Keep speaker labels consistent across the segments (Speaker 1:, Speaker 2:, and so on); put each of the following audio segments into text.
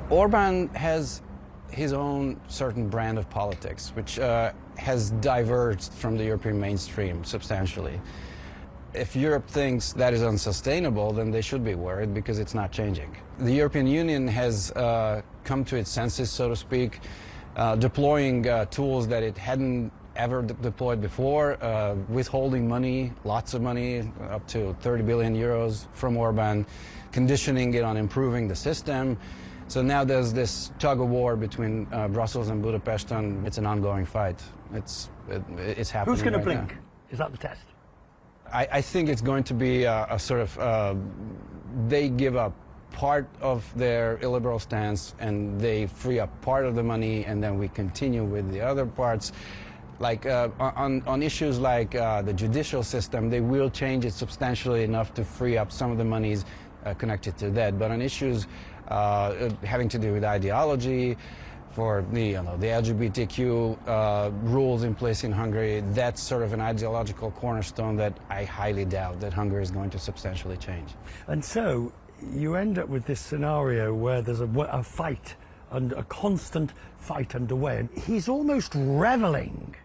Speaker 1: Orban has his own certain brand of politics, which has diverged from the European mainstream substantially. If Europe thinks that is unsustainable, then they should be worried because it's not changing. The European Union has come to its senses, so to speak, deploying tools that it hadn't ever deployed before, withholding money, lots of money, up to 30 billion euros from Orban, conditioning it on improving the system. So now there's this tug of war between Brussels and Budapest, and it's an ongoing fight. It's happening.
Speaker 2: Who's going to
Speaker 1: right
Speaker 2: blink?
Speaker 1: now.
Speaker 2: Is that the test?
Speaker 1: I think it's going to be a sort of, they give up part of their illiberal stance and they free up part of the money, and then we continue with the other parts. Like on issues like the judicial system, they will change it substantially enough to free up some of the monies connected to that. But on issues having to do with ideology, for the LGBTQ rules in place in Hungary, that's sort of an ideological cornerstone that I highly doubt that Hungary is going to substantially change.
Speaker 2: And so you end up with this scenario where there's a fight, and a constant fight underway, and he's almost reveling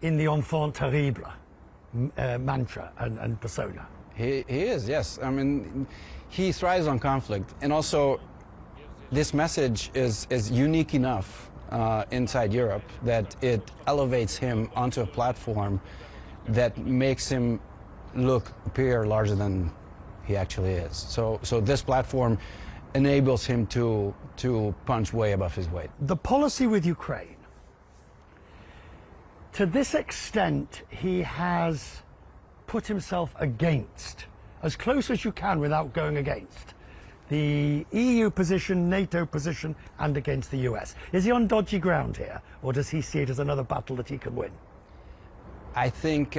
Speaker 2: in the enfant terrible mantra and persona.
Speaker 1: He is, yes. I mean, he thrives on conflict, and also this message is unique enough inside Europe that it elevates him onto a platform that makes him appear larger than he actually is. So this platform enables him to punch way above his weight.
Speaker 2: The policy with Ukraine, to this extent, he has put himself against, as close as you can without going against, the EU position, NATO position, and against the US. Is he on dodgy ground here, or does he see it as another battle that he can win?
Speaker 1: I think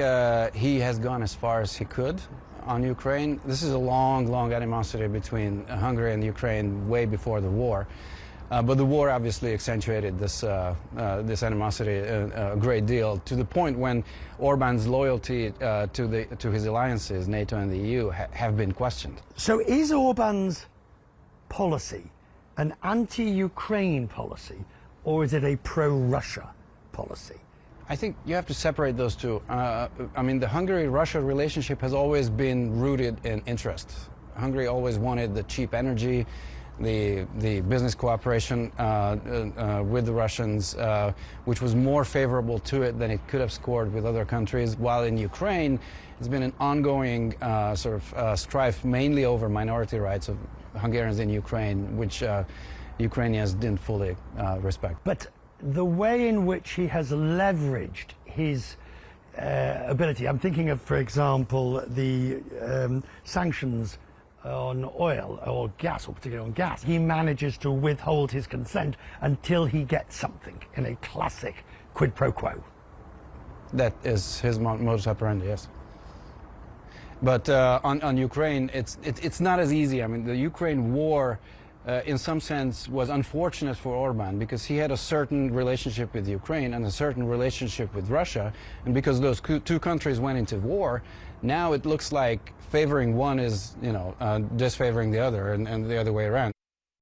Speaker 1: he has gone as far as he could on Ukraine. This is a long, long animosity between Hungary and Ukraine way before the war. But the war obviously accentuated this animosity a great deal, to the point when Orban's loyalty to his alliances, NATO and the EU, have been questioned.
Speaker 2: So is Orban's policy an anti-Ukraine policy, or is it a pro-Russia policy?
Speaker 1: I think you have to separate those two. I mean, the Hungary-Russia relationship has always been rooted in interest. Hungary always wanted the cheap energy, the business cooperation with the Russians, which was more favorable to it than it could have scored with other countries, while in Ukraine it's been an ongoing sort of strife mainly over minority rights of Hungarians in Ukraine, which Ukrainians didn't fully respect.
Speaker 2: But the way in which he has leveraged his ability, I'm thinking of, for example, the sanctions on oil or gas, or particularly on gas, he manages to withhold his consent until he gets something, in a classic quid pro quo.
Speaker 1: That is his modus operandi, yes. But on Ukraine, it's not as easy. I mean, the Ukraine war, in some sense, was unfortunate for Orban because he had a certain relationship with Ukraine and a certain relationship with Russia, and because those two countries went into war, now it looks like favoring one is, disfavoring the other, and the other way around.